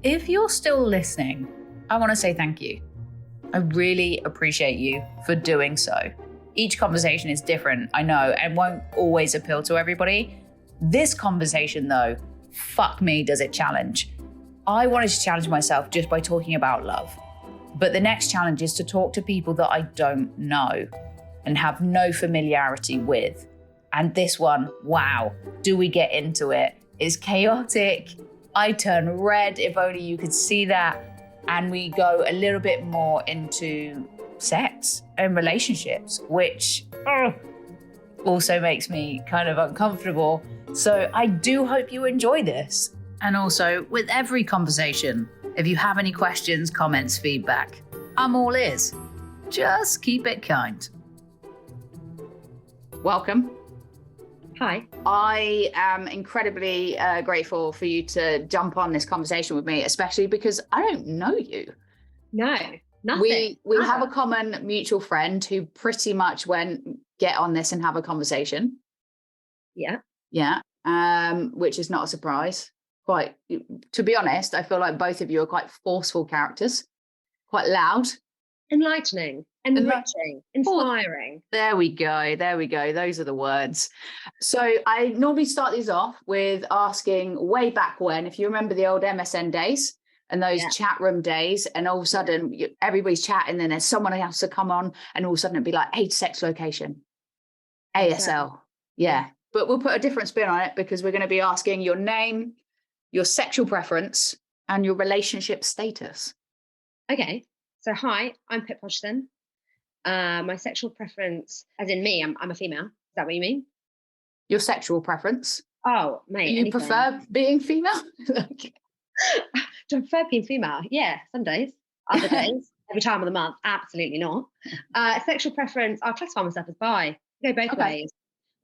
If you're still listening, I want to say thank you. I really appreciate you for doing so. Each conversation is different, I know, and won't always appeal to everybody. This conversation, though, fuck me, does it challenge. I wanted to challenge myself just by talking about love. But the next challenge is to talk to people that I don't know and have no familiarity with. And this one, wow, do we get into it? It's chaotic. I turn red, if only you could see that. And we go a little bit more into sex and relationships, which also makes me kind of uncomfortable. So I do hope you enjoy this. And also, with every conversation, if you have any questions, comments, feedback, I'm all ears. Just keep it kind. Welcome. Hi. I am incredibly grateful for you to jump on this conversation with me, especially because I don't know you. No, nothing. We have a common mutual friend who pretty much went, get on this and have a conversation. Yeah. Yeah. Which is not a surprise. Quite, to be honest, I feel like both of you are quite forceful characters, quite loud. Enlightening, enriching, inspiring. There we go. Those are the words. So I normally start these off with asking way back when, if you remember the old MSN days and those chat room days, and all of a sudden everybody's chatting, then there's someone else to come on, and all of a sudden it'd be like, hey, sex location, ASL. Yeah. But we'll put a different spin on it because we're going to be asking your name, your sexual preference, and your relationship status. Okay. So hi, I'm Pip Hodgson. My sexual preference, as in me, I'm a female. Is that what you mean? Your sexual preference? Oh, mate. Do you prefer being female? Do I prefer being female? Yeah, some days. Other days, every time of the month, absolutely not. Sexual preference, I'll classify myself as bi. Go both ways.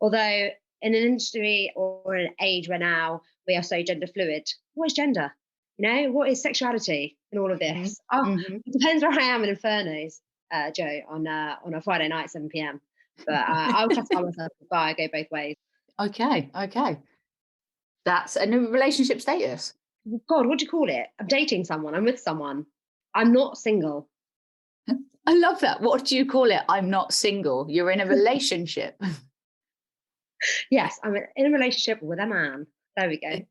Although in an industry or an age where now we are so gender fluid, what is gender? You know, what is sexuality in all of this? It depends where I am in Infernos, Joe, on a Friday night, 7 p.m. But I'll classify myself as bi, go both ways. Okay. That's a new relationship status. God, what do you call it? I'm dating someone. I'm with someone. I'm not single. I love that. What do you call it? I'm not single. You're in a relationship. Yes, I'm in a relationship with a man. There we go.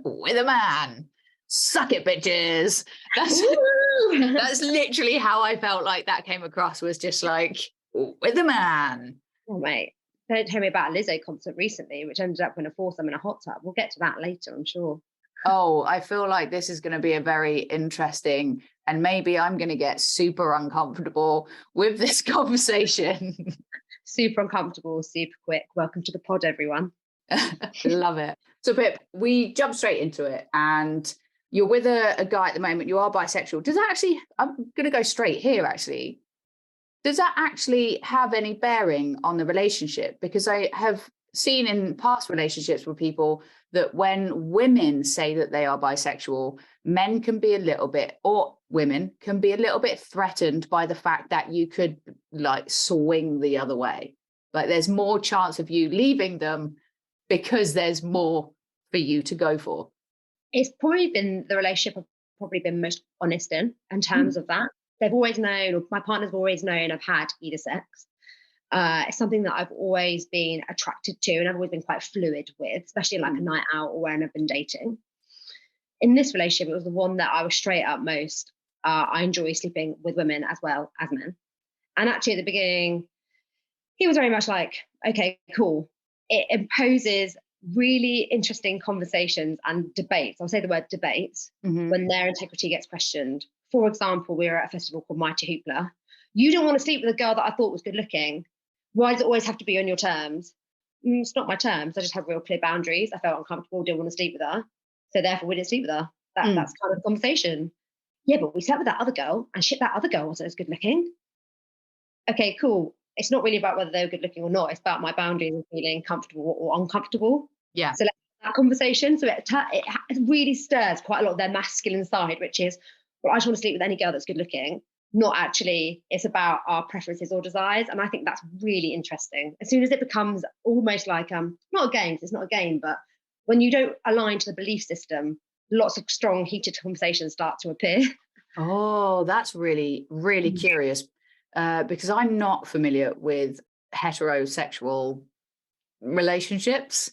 With a man. Suck it, bitches. That's literally how I felt like that came across, was just like, with a man. Oh, mate. Don't tell me about a Lizzo concert recently, which ended up in a foursome in a hot tub. We'll get to that later, I'm sure. Oh, I feel like this is going to be a very interesting, and maybe I'm going to get super uncomfortable with this conversation. Super uncomfortable, super quick. Welcome to the pod, everyone. Love it. So, Pip, we jump straight into it, and you're with a guy at the moment. You are bisexual. Does that actually, I'm going to go straight here, actually. Does that actually have any bearing on the relationship? Because I have seen in past relationships with people that when women say that they are bisexual, men can be a little bit, or women can be a little bit threatened by the fact that you could like swing the other way. Like there's more chance of you leaving them because there's more for you to go for. It's probably been the relationship I've probably been most honest in terms of that. They've always known, or my partner's always known, I've had either sex. It's something that I've always been attracted to, and I've always been quite fluid with, especially like a night out or when I've been dating. In this relationship, it was the one that I was straight up most. I enjoy sleeping with women as well as men. And actually at the beginning, he was very much like, okay, cool. It imposes really interesting conversations and debates. I'll say the word debates when their integrity gets questioned. For example, we were at a festival called Mighty Hoopla. You don't want to sleep with a girl that I thought was good looking. Why does it always have to be on your terms? It's not my terms. I just have real clear boundaries. I felt uncomfortable, didn't want to sleep with her. So therefore we didn't sleep with her. That's kind of the conversation. Yeah, but we slept with that other girl, and shit, that other girl wasn't as good looking. Okay, cool. It's not really about whether they were good looking or not. It's about my boundaries and feeling comfortable or uncomfortable. Yeah. So let's have that conversation. So it really stirs quite a lot of their masculine side, which is, well, I just want to sleep with any girl that's good looking. Not actually, it's about our preferences or desires. And I think that's really interesting. As soon as it becomes almost like, not a game, 'cause it's not a game, but when you don't align to the belief system lots of strong, heated conversations start to appear. Oh, that's really, really curious, because I'm not familiar with heterosexual relationships.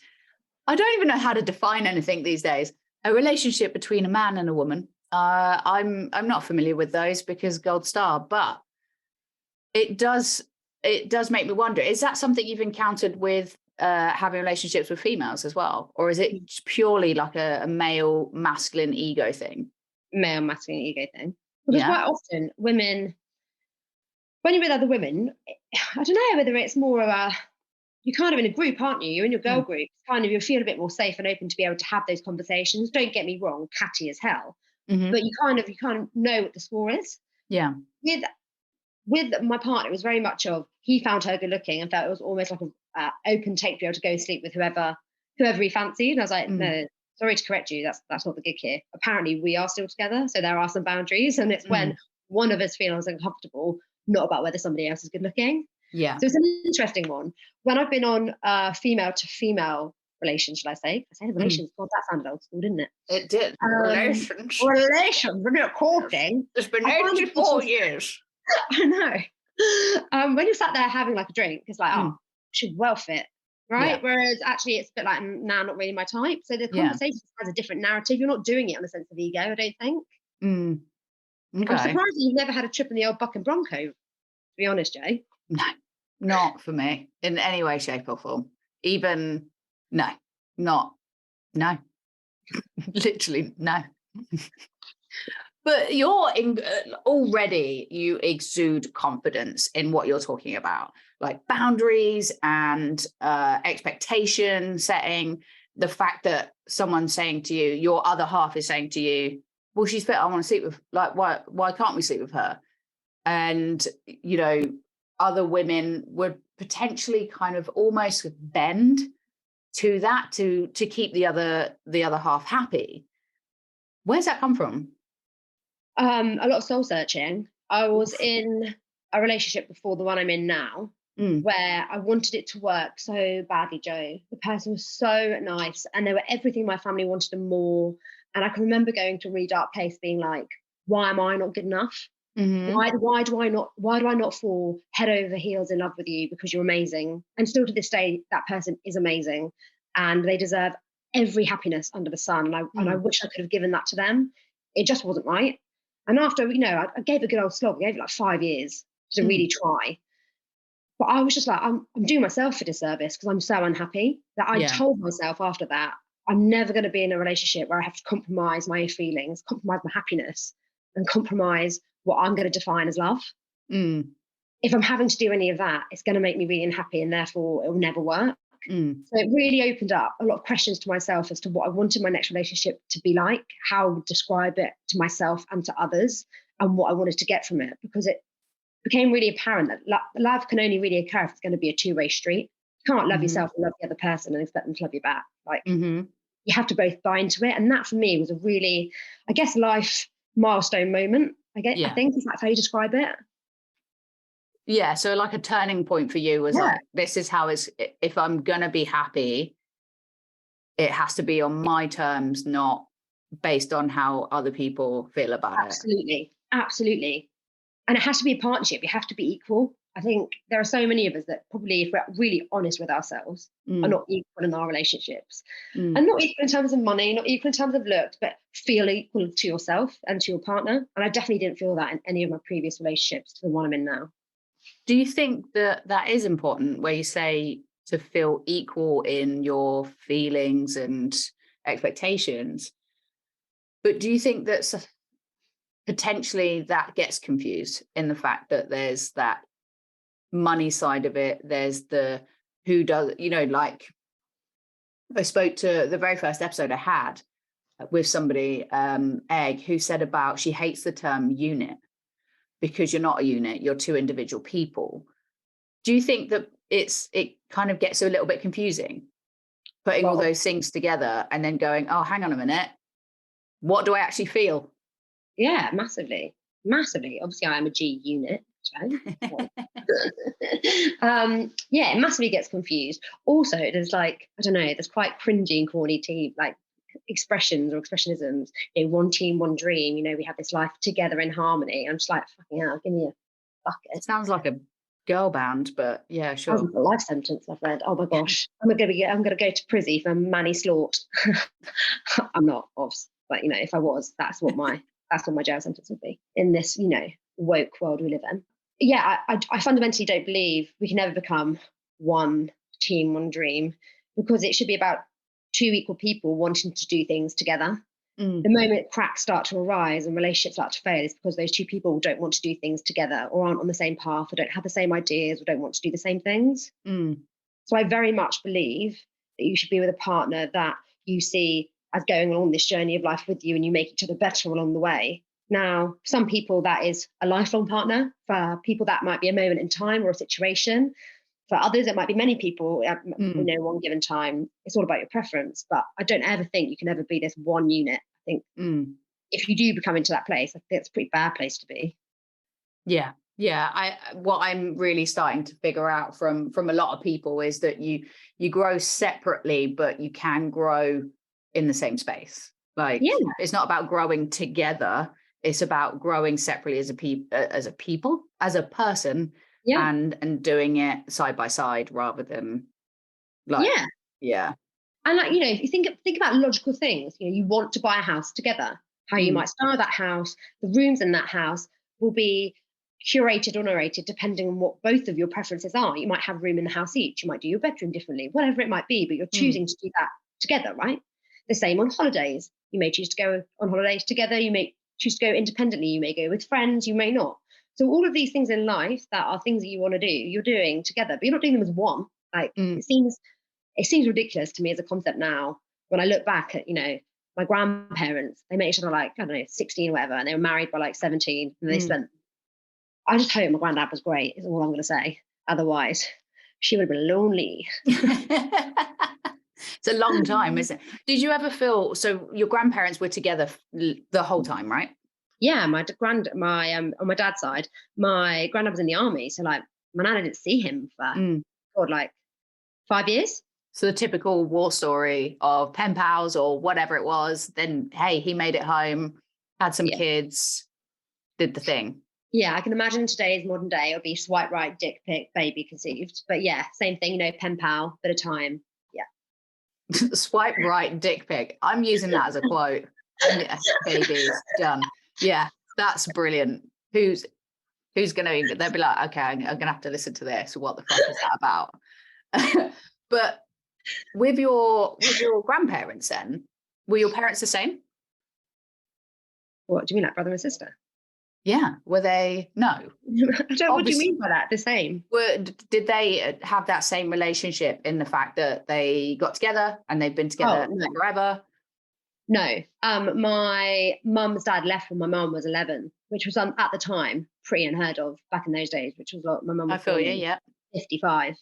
I don't even know how to define anything these days. A relationship between a man and a woman. I'm not familiar with those because gold star, but it does make me wonder, is that something you've encountered with having relationships with females as well? Or is it purely like a male masculine ego thing? Male masculine ego thing. Because Yeah. quite often women, when you're with other women, I don't know whether it's more of a, you're kind of in a group, aren't you? You're in your girl group. Kind of, you feel a bit more safe and open to be able to have those conversations. Don't get me wrong, catty as hell, but you kind of know what the score is. Yeah. With my partner, it was very much of, he found her good looking and felt it was almost like a open take to be able to go sleep with whoever he fancied. And I was like, no, sorry to correct you, that's not the gig here. Apparently we are still together, so there are some boundaries, and it's when one of us feels uncomfortable, not about whether somebody else is good looking. Yeah. So it's an interesting one. When I've been on female to female relations, should I say relations? God, that sounded old school, didn't it? It did. Relations. We're not courting. It's been 84 years. I know. When you're sat there having like a drink, it's like, oh, she's well fit, right? Yeah. Whereas actually it's a bit like, now not really my type. So the conversation has a different narrative. You're not doing it on a sense of ego, I don't think. Okay. I'm surprised you've never had a trip in the old Buck and Bronco, to be honest, Jay. No, not for me in any way, shape or form. Even, no. Literally, no. But you're already, you exude confidence in what you're talking about, like boundaries and expectation setting. The fact that someone's saying to you, your other half is saying to you, well, she's fit, I want to sleep with, like, why can't we sleep with her? And, you know, other women would potentially kind of almost bend to that to keep the other half happy. Where's that come from? A lot of soul searching. I was in a relationship before the one I'm in now, where I wanted it to work so badly, Joe. The person was so nice and they were everything my family wanted and more. And I can remember going to a really dark place being like, why am I not good enough? Why do I not fall head over heels in love with you because you're amazing? And still to this day, that person is amazing and they deserve every happiness under the sun. And I wish I could have given that to them. It just wasn't right. And after, I gave a good old slog. I gave it like 5 years to really try. But I was just like, I'm doing myself a disservice because I'm so unhappy that I told myself after that, I'm never going to be in a relationship where I have to compromise my feelings, compromise my happiness, and compromise what I'm going to define as love. If I'm having to do any of that, it's going to make me really unhappy and therefore it will never work. So it really opened up a lot of questions to myself as to what I wanted my next relationship to be like, how I would describe it to myself and to others, and what I wanted to get from it, because it became really apparent that love can only really occur if it's going to be a two-way street. You can't love yourself and love the other person and expect them to love you back. Like you have to both buy into it. And that for me was a really, I guess, life milestone moment. I think is that's how you describe it. Yeah, so like a turning point for you was like, this is how if I'm going to be happy, it has to be on my terms, not based on how other people feel about it. Absolutely. And it has to be a partnership. You have to be equal. I think there are so many of us that probably, if we're really honest with ourselves, are not equal in our relationships. And not equal in terms of money, not equal in terms of looks, but feel equal to yourself and to your partner. And I definitely didn't feel that in any of my previous relationships to the one I'm in now. Do you think that is important, where you say to feel equal in your feelings and expectations? But do you think that potentially that gets confused in the fact that there's that money side of it? There's the who does, like I spoke to the very first episode I had with somebody, Egg, who said about she hates the term unit, because you're not a unit, you're two individual people. Do you think that it kind of gets a little bit confusing, putting all those things together and then going, oh, hang on a minute, what do I actually feel? Yeah, massively. Obviously, I am a G unit. It massively gets confused. Also, there's like, I don't know, there's quite cringy and corny like expressions or expressionisms, one team, one dream, we have this life together in harmony. I'm just like, fucking hell, give me a bucket. Sounds like a girl band, but yeah, Sounds sure. like a life sentence I've read. Oh my gosh. I'm gonna go to prison for Manny Slaught. I'm not, obviously, but if I was, that's what my jail sentence would be in this, woke world we live in. Yeah, I fundamentally don't believe we can ever become one team, one dream, because it should be about two equal people wanting to do things together. The moment cracks start to arise and relationships start to fail is because those two people don't want to do things together, or aren't on the same path, or don't have the same ideas, or don't want to do the same things. So I very much believe that you should be with a partner that you see as going along this journey of life with you, and you make each other better along the way. Now, some people that is a lifelong partner. For people that might be a moment in time or a situation. For others, it might be many people at one given time. It's all about your preference. But I don't ever think you can ever be this one unit. I think if you do become into that place, I think it's a pretty bad place to be. Yeah. What I'm really starting to figure out from a lot of people is that you grow separately, but you can grow in the same space. Like, it's not about growing together. It's about growing separately as a person, and doing it side by side rather than like, And if you think about logical things, you want to buy a house together. How you might style that house, the rooms in that house will be curated or narrated depending on what both of your preferences are. You might have a room in the house each. You might do your bedroom differently, whatever it might be, but you're choosing to do that together, right? The same on holidays. You may choose to go on holidays together. You may choose to go independently. You may go with friends. You may not. So all of these things in life that are things that you want to do, you're doing together, but you're not doing them as one. Like it seems ridiculous to me as a concept now. When I look back at, my grandparents, they met each other like, I don't know, 16 or whatever, and they were married by like 17, and they spent, I just hope my granddad was great, is all I'm going to say. Otherwise, she would have been lonely. It's a long time, isn't it? Did you ever feel, so your grandparents were together the whole time, right? Yeah, on my dad's side, my granddad was in the army. So like my nana didn't see him for, like 5 years. So the typical war story of pen pals or whatever it was, then, hey, he made it home, had some kids, did the thing. Yeah, I can imagine today's modern day, it'll be swipe right, dick pic, baby conceived. But yeah, same thing, pen pal, bit of time. Yeah. Swipe right, dick pic. I'm using that as a quote. Yeah, babies, done. Yeah, that's brilliant. Who's gonna, they'll be like, okay, I'm gonna have to listen to this. What the fuck is that about? But with your grandparents then, were your parents the same? What do you mean, like brother and sister? Yeah. Were they? No. What do you mean by that? The same? Did they have that same relationship in the fact that they got together and they've been together forever? No. My mum's dad left when my mum was 11, which was at the time pretty unheard of back in those days, which was like my mum was 55.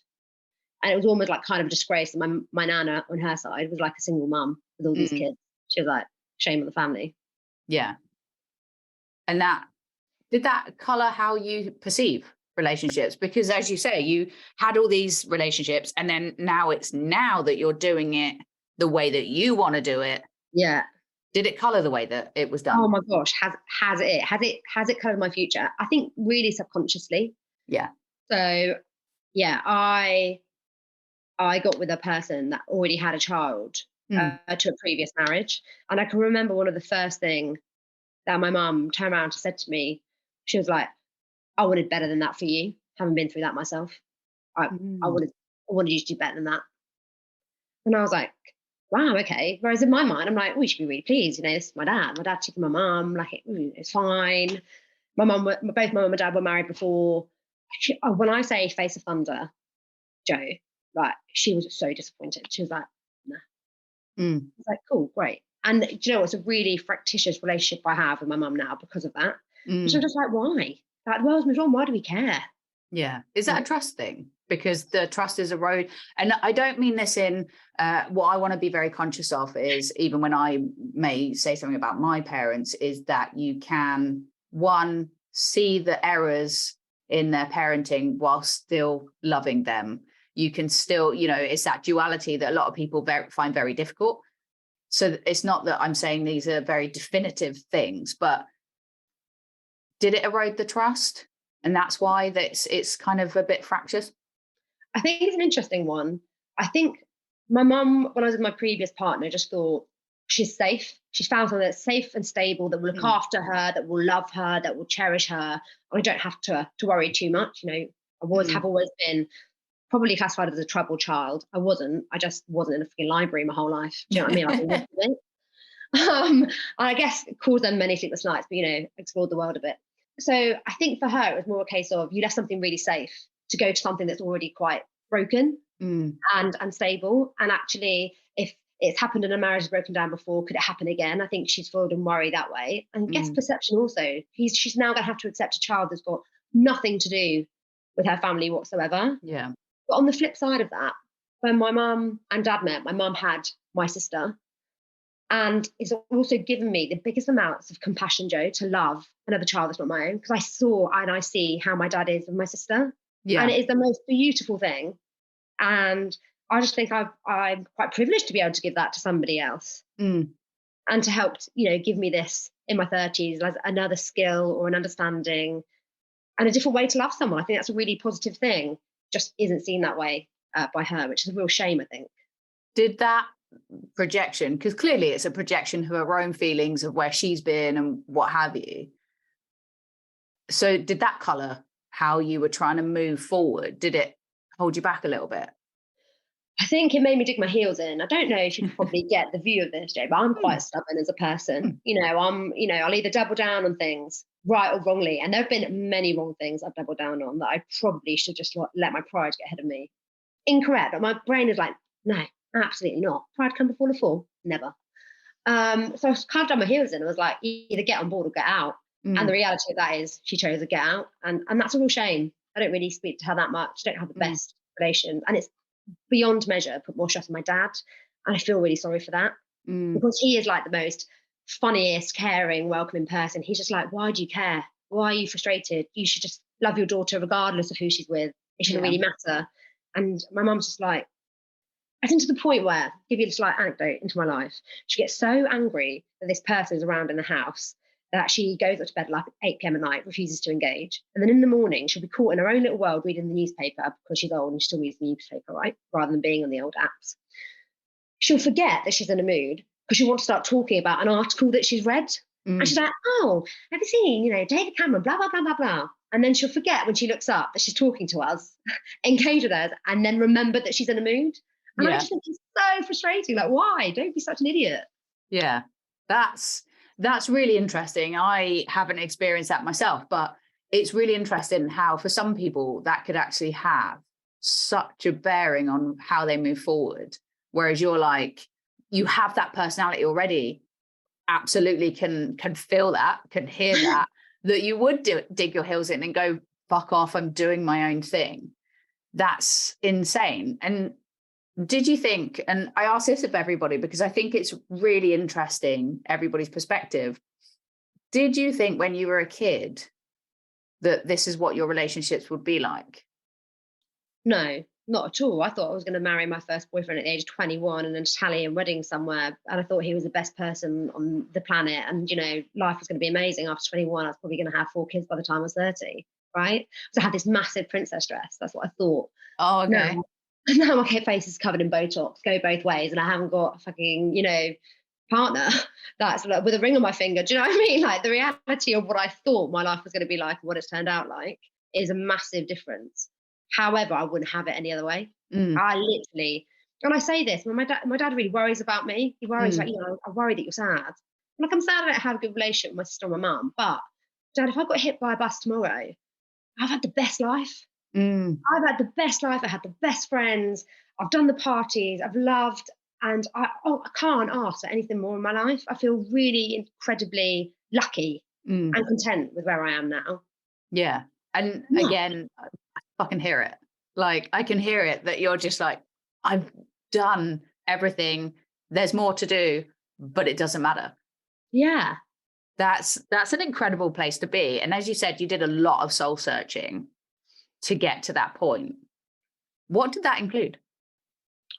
And it was almost like kind of a disgrace. My nana on her side was like a single mum with all these kids. She was like, shame on the family. Yeah. And did that colour how you perceive relationships? Because as you say, you had all these relationships, and then now that you're doing it the way that you want to do it. Yeah. Did it colour the way that it was done? Oh my gosh, has it coloured my future? I think really subconsciously. Yeah. So yeah, I got with a person that already had a child to a previous marriage. And I can remember one of the first things that my mum turned around and said to me, she was like, I wanted better than that for you. Haven't been through that myself. I wanted you to do better than that. And I was like, wow, okay. Whereas in my mind, I'm like, we should be really pleased. This is my dad. My dad took my mum. Like, it's fine. Both my mum and dad were married before. When I say face of thunder, Joe, like, she was so disappointed. She was like, nah. It's like, cool, great. And do you know, it's a really fractious relationship I have with my mum now because of that. So I'm just like, why? Like, the world's moved on. Why do we care? Yeah. Is that a trust thing? Because the trust is eroded. And I don't mean this in what I want to be very conscious of is, even when I may say something about my parents, is that you can, one, see the errors in their parenting while still loving them. You can still, it's that duality that a lot of people find very difficult. So it's not that I'm saying these are very definitive things, but did it erode the trust? And that's why it's kind of a bit fractious? I think it's an interesting one. I think my mum, when I was with my previous partner, just thought she's safe. She's found someone that's safe and stable, that will look after her, that will love her, that will cherish her. And I don't have to worry too much. You know, have always been probably classified as a troubled child. I wasn't. I just wasn't in a freaking library my whole life. Do you know what I mean? I've been living it. And I guess it caused them many sleepless nights, but explored the world a bit. So I think for her, it was more a case of you left something really safe to go to something that's already quite broken and unstable. And actually, if it's happened and a marriage has broken down before, could it happen again? I think she's filled and worry that way. And guess perception also. She's now going to have to accept a child that's got nothing to do with her family whatsoever. Yeah. But on the flip side of that, when my mum and dad met, my mum had my sister. And it's also given me the biggest amounts of compassion, Joe, to love another child that's not my own, because I saw and I see how my dad is with my sister. Yeah. And it is the most beautiful thing. And I just think I'm quite privileged to be able to give that to somebody else and to help, give me this in my 30s as another skill or an understanding and a different way to love someone. I think that's a really positive thing. Just isn't seen that way by her, which is a real shame, I think. Did that projection, because clearly it's a projection of her own feelings of where she's been and what have you. So did that colour how you were trying to move forward? Did it hold you back a little bit? I think it made me dig my heels in. I don't know if you can probably get the view of this, Jay, but I'm quite stubborn as a person. I'll either double down on things right or wrongly. And there have been many wrong things I've doubled down on that I probably should just let my pride get ahead of me. Incorrect, but my brain is like, no, absolutely not. Pride come before the fall? Never. So I kind of done my heels in. I was like, either get on board or get out. And the reality of that is she chose to get out. And that's a real shame. I don't really speak to her that much. Don't have the best relation. And it's beyond measure put more stress on my dad. And I feel really sorry for that because he is like the most funniest, caring, welcoming person. He's just like, why do you care? Why are you frustrated? You should just love your daughter regardless of who she's with. It shouldn't really matter. And my mum's just like, I think to the point where, I'll give you a slight anecdote into my life, she gets so angry that this person is around in the house that she goes up to bed like at 8 p.m. at night, refuses to engage. And then in the morning, she'll be caught in her own little world reading the newspaper because she's old and she still reads the newspaper, right? Rather than being on the old apps. She'll forget that she's in a mood because she wants to start talking about an article that she's read. And she's like, oh, have you seen, David Cameron, blah, blah, blah, blah, blah. And then she'll forget when she looks up that she's talking to us, engage with us, and then remember that she's in a mood. And I just think it's so frustrating. Like, why? Don't be such an idiot. Yeah, that's really interesting. I haven't experienced that myself, but it's really interesting how for some people that could actually have such a bearing on how they move forward. Whereas you're like, you have that personality already, absolutely can feel that, can hear that, that you would dig your heels in and go, fuck off, I'm doing my own thing. That's insane. And did you think, and I ask this of everybody because I think it's really interesting, everybody's perspective. Did you think when you were a kid that this is what your relationships would be like? No, not at all. I thought I was going to marry my first boyfriend at the age of 21 and an Italian wedding somewhere. And I thought he was the best person on the planet. And, life was going to be amazing. After 21, I was probably going to have 4 kids by the time I was 30, right? So I had this massive princess dress. That's what I thought. Oh, okay. Now my face is covered in Botox, go both ways, and I haven't got a fucking, partner that's like with a ring on my finger. Do you know what I mean? Like the reality of what I thought my life was going to be like and what it's turned out like is a massive difference. However, I wouldn't have it any other way. I literally, and I say this, when my dad really worries about me. He worries like, I worry that you're sad. Like I'm sad I don't have a good relationship with my sister and my mum, but Dad, if I got hit by a bus tomorrow, I've had the best life. I've had the best life. I had the best friends. I've done the parties. I've loved. And I can't ask for anything more in my life. I feel really incredibly lucky and content with where I am now. Yeah. And again, I fucking hear it. Like, I can hear it that you're just like, I've done everything. There's more to do, but it doesn't matter. Yeah. That's an incredible place to be. And as you said, you did a lot of soul searching to get to that point. What did that include?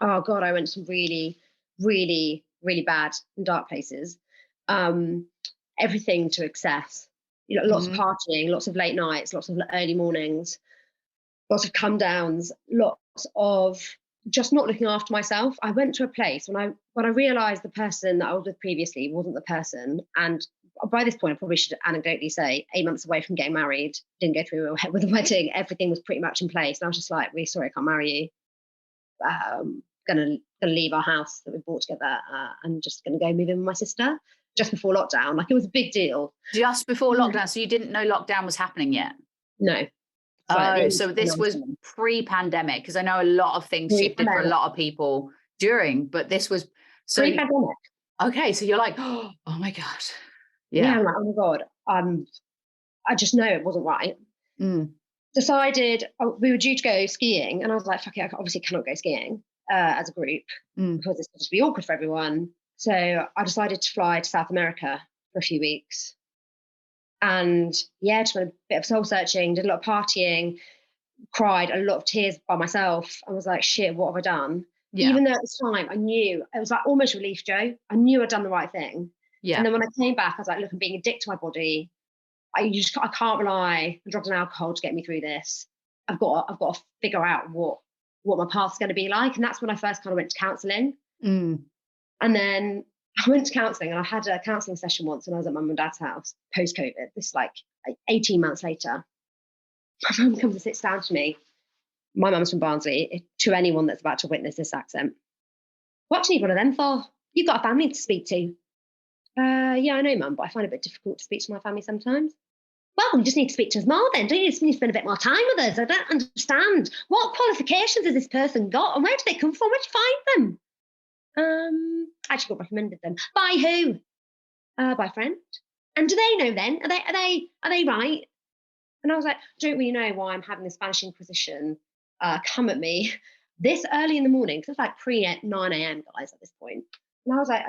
Oh God, I went to some really, really really bad and dark places. Everything to excess. Lots of partying, lots of late nights, lots of early mornings, lots of come downs, lots of just not looking after myself. I went to a place when I realised the person that I was with previously wasn't the person, and by this point I probably should anecdotally say 8 months away from getting married, didn't go through with the wedding, everything was pretty much in place, and I was just like, really sorry, I can't marry you. Gonna leave our house that we bought together, and just gonna go move in with my sister just before lockdown. Like, it was a big deal. Just before lockdown, so you didn't know lockdown was happening yet? No. So this was pre-pandemic, because I know a lot of things shifted for a lot of people during, but this was pre-pandemic. Okay, so you're like, oh my God. Yeah, I'm like, oh my God. I just know it wasn't right. Decided we were due to go skiing, and I was like, fuck it, I obviously cannot go skiing as a group because it's going to be awkward for everyone. So I decided to fly to South America for a few weeks. And yeah, just went a bit of soul searching, did a lot of partying, cried a lot of tears by myself. I was like, shit, what have I done? Yeah. Even though at the time I knew, it was like almost relief, Joe. I knew I'd done the right thing. Yeah. And then when I came back, I was like, look, I'm being a dick to my body. I can't rely on drugs and alcohol to get me through this. I've got to figure out what my path's going to be like. And that's when I first kind of went to counselling. And then I went to counselling, and I had a counselling session once when I was at my mum and dad's house post-COVID. This is like 18 months later. My mum comes and sits down to me. My mum's from Barnsley. To anyone that's about to witness this accent, what do you need one of them for? You've got a family to speak to. Yeah, I know, Mum, but I find it a bit difficult to speak to my family sometimes. Well, you just need to speak to us more then, don't you? You just need to spend a bit more time with us. I don't understand. What qualifications has this person got, and where do they come from? Where'd you find them? I actually got recommended them. By who? By a friend. And do they know then? Are they right? And I was like, I don't really know why I'm having the Spanish Inquisition come at me this early in the morning, because it's like pre 9 a.m. guys at this point. And I was like,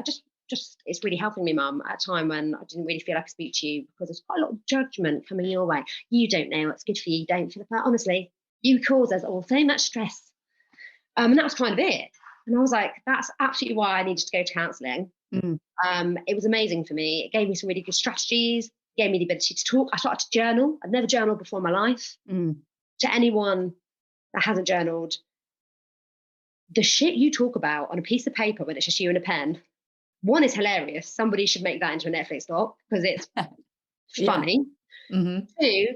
it's really helping me, Mum, at a time when I didn't really feel I could speak to you, because there's quite a lot of judgment coming your way. You don't know what's good for you. You don't feel that. Honestly, you cause us all so much stress. And that was kind of it. And I was like, that's absolutely why I needed to go to counselling. It was amazing for me. It gave me some really good strategies. It gave me the ability to talk. I started to journal. I'd never journaled before in my life. To anyone that hasn't journaled, the shit you talk about on a piece of paper when it's just you and a pen, one, is hilarious. Somebody should make that into a Netflix doc because it's funny. Two,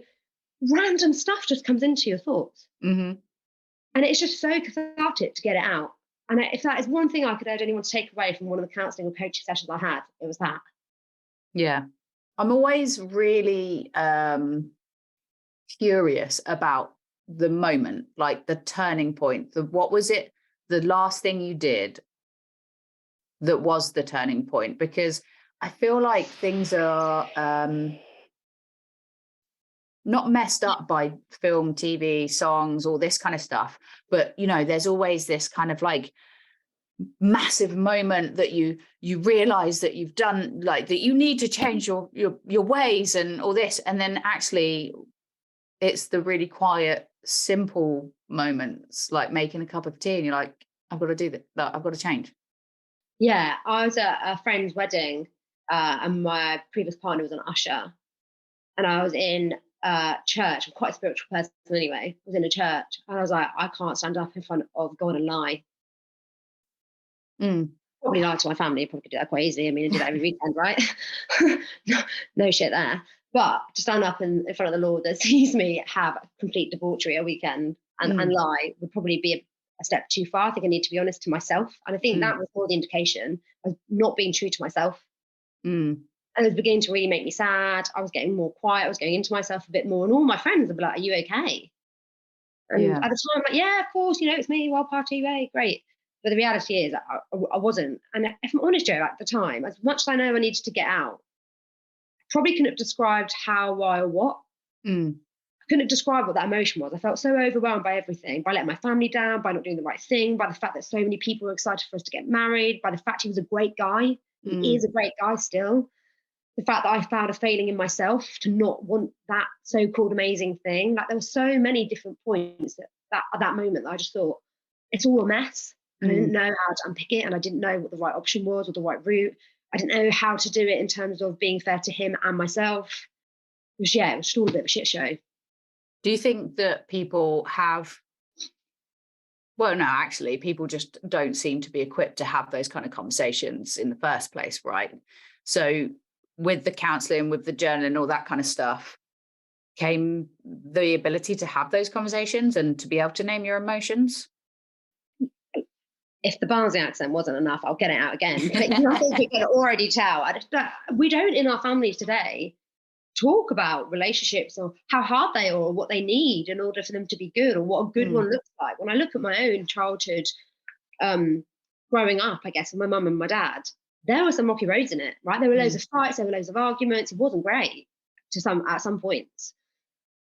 random stuff just comes into your thoughts. And it's just so cathartic to get it out. And if that is one thing I could urge anyone to take away from one of the counselling or coaching sessions I had, it was that. Yeah. I'm always really curious about the moment, like the turning point. What was it, the last thing you did that was the turning point? Because I feel like things are not messed up by film, TV, songs, all this kind of stuff. But, there's always this kind of like massive moment that you realize that you've done, like that you need to change your ways and all this. And then actually it's the really quiet, simple moments, like making a cup of tea and you're like, I've got to do that. I've got to change. Yeah, I was at a friend's wedding and my previous partner was an usher, and I was in church. I'm quite a spiritual person anyway. I was in a church and I was like, I can't stand up in front of God and lie. Probably lie to my family, probably could do that quite easily. I mean, I do that every weekend, right? no shit there. But to stand up in front of the Lord that sees me have a complete debauchery a weekend and lie would probably be a step too far. I think I need to be honest to myself. And I think that was more the indication of not being true to myself. And it was beginning to really make me sad. I was getting more quiet. I was going into myself a bit more. And all my friends would be like, are you okay? And at the time, I'm like, yeah, of course, it's me, wild party, right, great. But the reality is I wasn't. And if I'm honest, Joe, at the time, as much as I know I needed to get out, I probably couldn't have described how, why, or what. I couldn't have described what that emotion was. I felt so overwhelmed by everything, by letting my family down, by not doing the right thing, by the fact that so many people were excited for us to get married, by the fact he was a great guy. He is a great guy still. The fact that I found a failing in myself to not want that so-called amazing thing. Like, there were so many different points at that moment that I just thought, it's all a mess. And I didn't know how to unpick it, and I didn't know what the right option was or the right route. I didn't know how to do it in terms of being fair to him and myself. It was just all a bit of a shit show. Do you think that people have, well, no, actually, people just don't seem to be equipped to have those kind of conversations in the first place, right? So with the counselling, with the journaling, all that kind of stuff, came the ability to have those conversations and to be able to name your emotions? If the Barnsley accent wasn't enough, I'll get it out again. But I think you can already tell. We don't in our families today talk about relationships or how hard they are or what they need in order for them to be good or what a good one looks like. When I look at my own childhood, growing up, I guess, with my mum and my dad, there were some rocky roads in it, right? There were loads of fights, there were loads of arguments. It wasn't great at some points.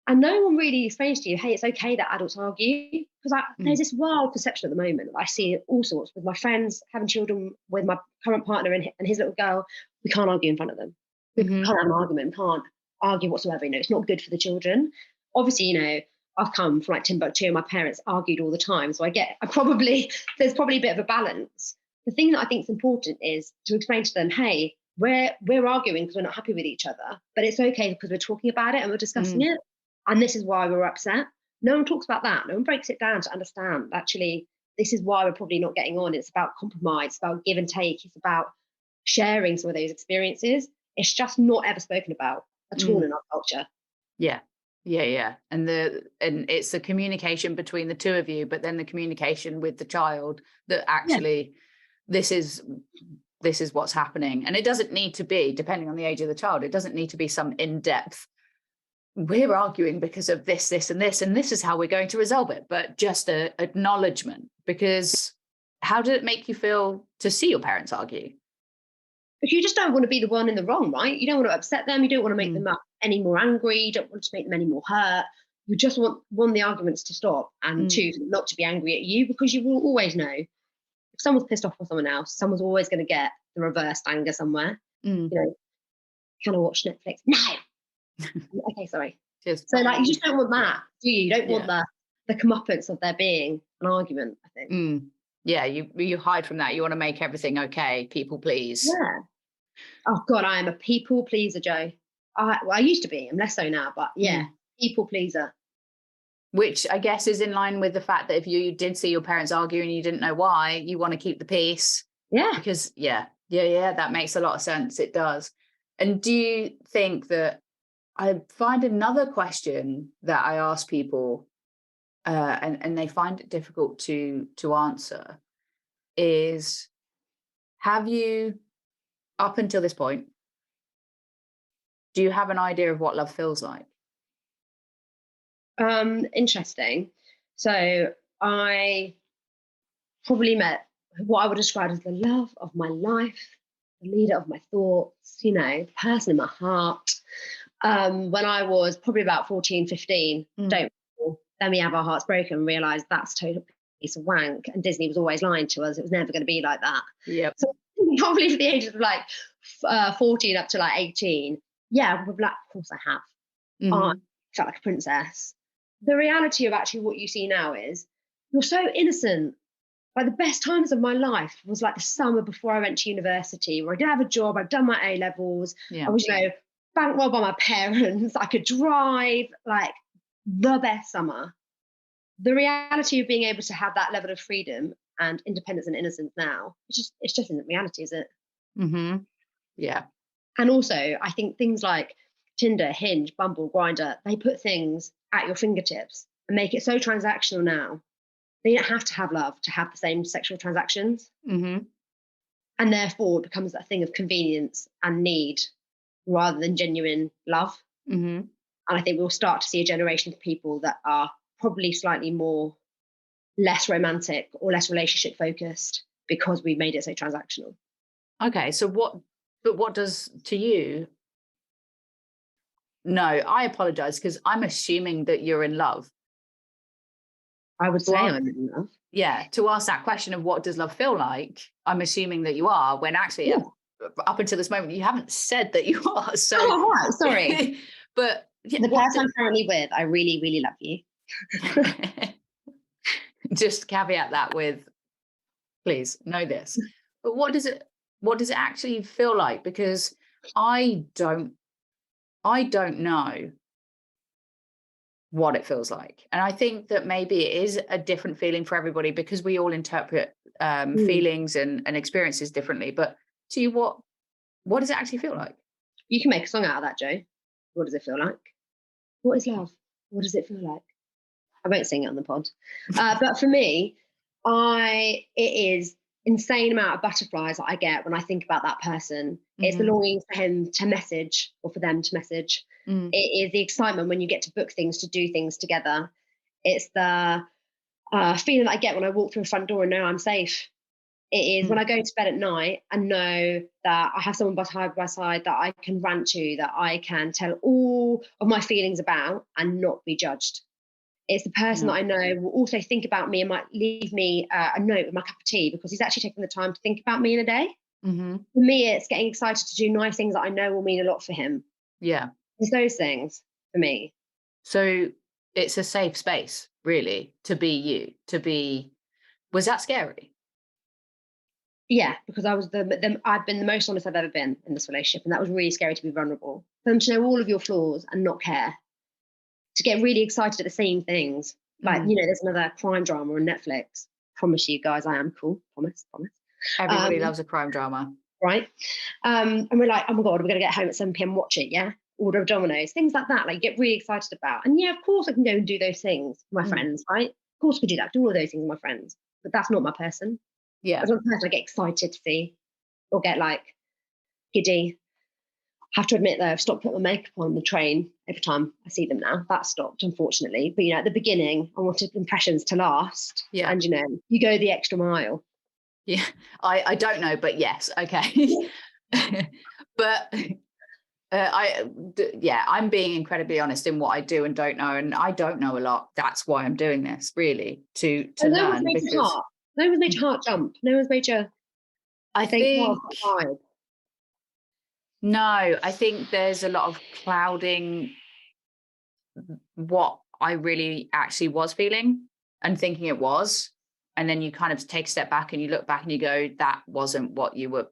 And no one really explains to you, hey, it's okay that adults argue. Because there's this wild perception at the moment that I see all sorts with my friends having children, with my current partner and his little girl. We can't argue in front of them. We can't have an argument. We can't argue whatsoever. It's not good for the children. Obviously, I've come from like Timbuktu and my parents argued all the time. So there's probably a bit of a balance. The thing that I think is important is to explain to them, hey, we're arguing because we're not happy with each other, but it's okay because we're talking about it and we're discussing it. And this is why we're upset. No one talks about that. No one breaks it down to understand, actually, this is why we're probably not getting on. It's about compromise, it's about give and take. It's about sharing some of those experiences. It's just not ever spoken about at all in our culture. Yeah. And it's the communication between the two of you, but then the communication with the child that actually this is what's happening. And it doesn't need to be, depending on the age of the child, it doesn't need to be some in-depth, we're arguing because of this, and this is how we're going to resolve it. But just a acknowledgement, because how did it make you feel to see your parents argue? If you just don't want to be the one in the wrong, right? You don't want to upset them. You don't want to make them any more angry. You don't want to make them any more hurt. You just want, one, the arguments to stop, and two, not to be angry at you, because you will always know if someone's pissed off with someone else, someone's always going to get the reversed anger somewhere. Kind of watch Netflix. No. Okay, sorry. So you just don't want that, do you? You don't want the comeuppance of there being an argument, I think. Yeah, you hide from that. You want to make everything okay. People please. Yeah. Oh God, I am a people pleaser, Joe. I used to be. I'm less so now, but people pleaser. Which I guess is in line with the fact that if you did see your parents argue and you didn't know why, you want to keep the peace. Yeah. Because that makes a lot of sense. It does. And do you think that, I find another question that I ask people, and they find it difficult to answer, is, have you, up until this point, do you have an idea of what love feels like? Interesting. So I probably met what I would describe as the love of my life, the leader of my thoughts, the person in my heart. When I was probably about 14, 15, then we have our hearts broken and realise that's a total piece of wank. And Disney was always lying to us. It was never going to be like that. Yep. So probably for the ages of 14 up to 18, of course I have. I felt like a princess. The reality of actually what you see now is you're so innocent. Like the best times of my life was like the summer before I went to university, where I did have a job, I'd done my A-levels, I was, bankrolled by my parents, I could drive, like the best summer. The reality of being able to have that level of freedom and independence and innocence now, it's just isn't reality, is it? Yeah. And also, I think things like Tinder, Hinge, Bumble, Grindr, they put things at your fingertips and make it so transactional now. They don't have to have love to have the same sexual transactions. And therefore, it becomes a thing of convenience and need rather than genuine love. And I think we'll start to see a generation of people that are probably slightly less romantic or less relationship focused because we've made it so transactional. Okay, so what does to you? No, I apologize, because I'm assuming that you're in love. I would say I'm in love. Yeah, to ask that question of what does love feel like, I'm assuming that you are, when actually up until this moment you haven't said that you are. So right, sorry. But the person I'm currently with, I really, really love you. Just caveat that with please know this. But what does it actually feel like? Because I don't know what it feels like. And I think that maybe it is a different feeling for everybody because we all interpret Mm. feelings and experiences differently. But to you, what does it actually feel like? You can make a song out of that, Joe. What does it feel like? What is love? What does it feel like? I won't sing it on the pod. But for me, it is insane amount of butterflies that I get when I think about that person. It's the Mm-hmm. longing for him to message or for them to message. Mm. It is the excitement when you get to book things, to do things together. It's the feeling that I get when I walk through a front door and know I'm safe. It is when Mm. I go to bed at night and know that I have someone by my side that I can rant to, that I can tell all of my feelings about and not be judged. It's the person Yeah. that I know will also think about me and might leave me a note with my cup of tea because he's actually taking the time to think about me in a day. Mm-hmm. For me, it's getting excited to do nice things that I know will mean a lot for him. Yeah. It's those things for me. So it's a safe space, really, to be you, was that scary? Yeah, because I've been the most honest I've ever been in this relationship, and that was really scary to be vulnerable. For them to know all of your flaws and not care, to get really excited at the same things. Like, Mm. there's another crime drama on Netflix. Promise you guys, I am cool. Promise, promise. Everybody Um, loves a crime drama. right? And we're like, oh my God, we're going to get home at 7 p.m. watch it, yeah? Order of Dominoes, things like that, like you get really excited about. And yeah, of course I can go and do those things with my Mm. friends, right? Of course I could do that, do all of those things with my friends. But that's not my person. Yeah. That's not the person I get excited to see or get like giddy. Have to admit though, I've stopped putting my makeup on the train every time I see them now. That stopped, unfortunately. But at the beginning, I wanted impressions to last. Yeah. And you go the extra mile. Yeah. I don't know, but yes. Okay. But I'm being incredibly honest in what I do and don't know. And I don't know a lot. That's why I'm doing this, really, to And no one's learn, made your because heart. No one's made your heart jump. No one's made you I think, oh, think, I've got a vibe. no, I think there's a lot of clouding what I really actually was feeling and thinking it was. And then you kind of take a step back and you look back and you go, that wasn't what what you were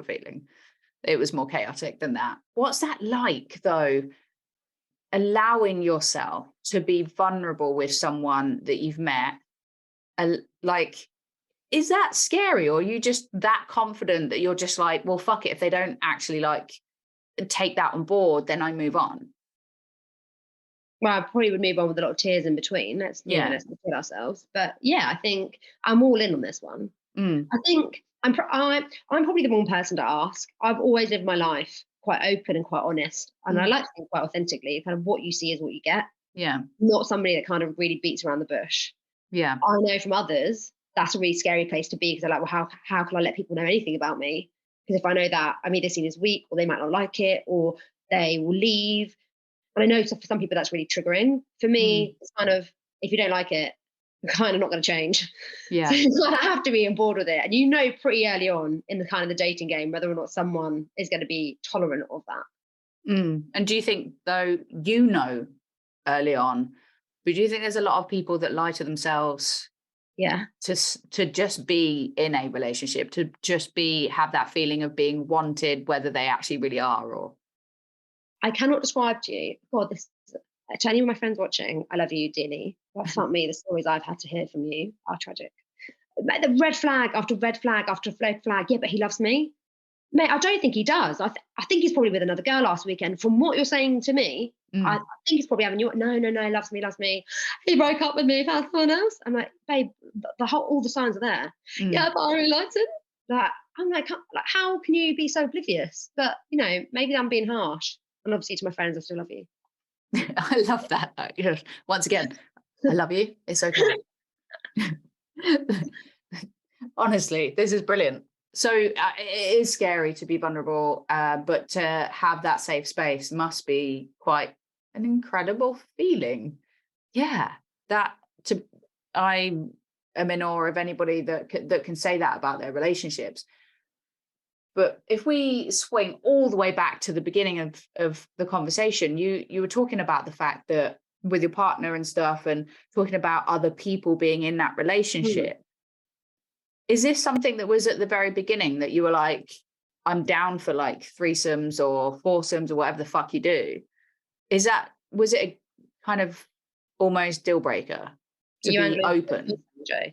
feeling. It was more chaotic than that. What's that like, though? Allowing yourself to be vulnerable with someone that you've met, like, is that scary, or are you just that confident that you're just like, well, fuck it, if they don't actually like take that on board, then I move on? Well, I probably would move on with a lot of tears in between. Yeah. Let's not kid ourselves. But yeah, I think I'm all in on this one. Mm, I think I'm probably the wrong person to ask. I've always lived my life quite open and quite honest, and I mm, like to think quite authentically. Kind of what you see is what you get. yeah. Not somebody that kind of really beats around the bush. Yeah. I know from others that's a really scary place to be because they're like, well, how can I let people know anything about me? Because if I know that, I'm either seen as weak, or they might not like it, or they will leave. And I know for some people that's really triggering. For Mm, me, it's kind of, if you don't like it, you're kind of not going to change. So yeah. you kind of have to be on board with it. And pretty early on in the kind of the dating game whether or not someone is going to be tolerant of that. And do you think, though, early on, but do you think there's a lot of people that lie to themselves Yeah. to just be in a relationship, to just have that feeling of being wanted, whether they actually really are? Or I cannot describe to you, God, this to any of my friends watching, I love you dearly. But fuck me, the stories I've had to hear from you are tragic. Like the red flag after red flag after red flag. Yeah, but he loves me. Mate, I don't think he does. I think he's probably with another girl last weekend. From what you're saying to me, I Mm, think he's probably having you. No, loves me, loves me. He broke up with me, found someone else. I'm like, babe, all the signs are there. mm. Yeah, but I really liked him. Like, I'm like, how can you be so oblivious? But maybe I'm being harsh. And obviously, to my friends, I still love you. I love that. Once again, I love you. It's okay. Honestly, this is brilliant. So it is scary to be vulnerable, but to have that safe space must be quite an incredible feeling. Yeah, that to I am in awe of anybody that can say that about their relationships. But if we swing all the way back to the beginning of the conversation, you were talking about the fact that with your partner and stuff, and talking about other people being in that relationship. Is this something that was at the very beginning that you were like, I'm down for like threesomes or foursomes or whatever the fuck you do? Was it a kind of almost deal breaker to be open? Joe.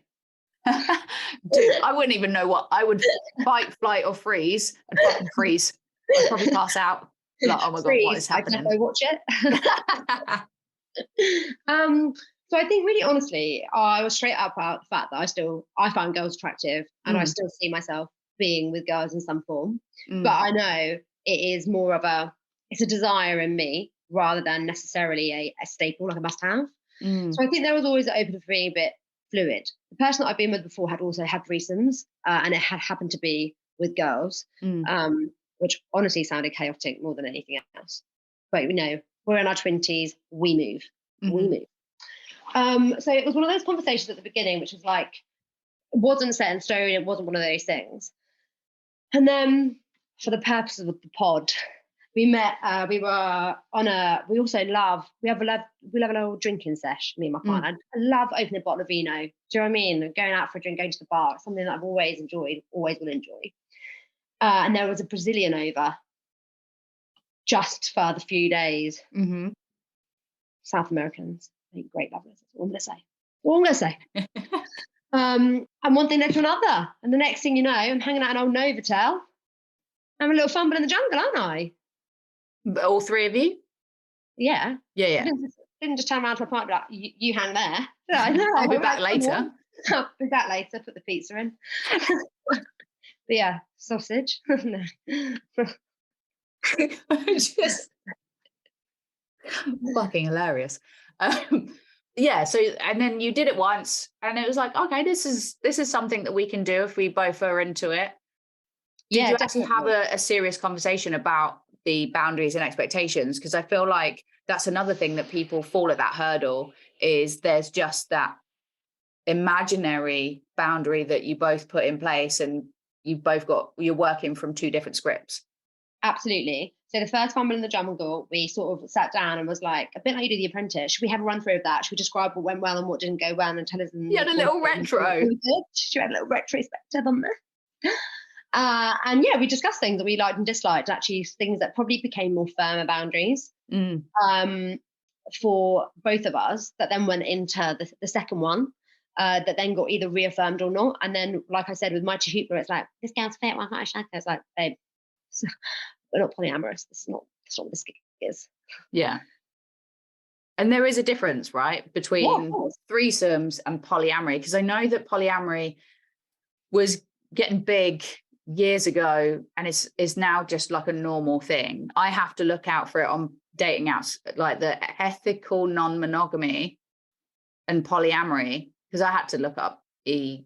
Dude, I wouldn't even know what I would fight, flight, or freeze. I'd fucking freeze. I'd probably pass out. Like, oh my God, what is happening? I watch it. So I think really honestly, I was straight up about the fact that I found girls attractive, and I still see myself being with girls in some form. But I know it is more of it's a desire in me rather than necessarily a staple, like a must have. So I think there was always an open for me, but fluid. The person that I've been with before had also had threesomes, and it had happened to be with girls, which honestly sounded chaotic more than anything else. But we're in our 20s, we move. We move. So it was one of those conversations at the beginning, which was like, it wasn't set in stone. It wasn't one of those things. And then for the purposes of the pod, we met, we love a little drinking sesh, me and my partner. I love opening a bottle of vino. Do you know what I mean? Going out for a drink, going to the bar, it's something that I've always enjoyed, always will enjoy. And there was a Brazilian over just for the few days. South Americans, great lovers. That's all I'm going to say. And one thing led to another. And the next thing you know, I'm hanging out in old Novotel. I'm a little fumble in the jungle, aren't I? All three of you? Yeah. Yeah. Didn't just turn around to my partner like, you hang there. I know. I'll be back later. I'll be back later, put the pizza in. But yeah, sausage. Just fucking hilarious. Yeah, so and then you did it once and it was like, okay, this is something that we can do if we both are into it. Did you actually have a serious conversation about the boundaries and expectations? Because I feel like that's another thing that people fall at that hurdle, is there's just that imaginary boundary that you both put in place, and you're working from two different scripts. Absolutely. So the first Fumble in the Jungle, we sort of sat down and was like, a bit like you do The Apprentice, should we have a run through of that? Should we describe what went well and what didn't go well and tell us? You had a little retro. She had a little retrospective on there. And yeah, we discussed things that we liked and disliked, actually things that probably became more firmer boundaries for both of us, that then went into the second one, that then got either reaffirmed or not. And then, like I said, with my Chihuahua, it's like, this girl's fit, why can't I shag her? It's like, babe, we're not polyamorous. That's not what this is. Yeah. And there is a difference, right, between threesomes and polyamory, because I know that polyamory was getting big years ago and is now just like a normal thing. I have to look out for it on dating apps, like the ethical non-monogamy and polyamory, because I had to look up yeah.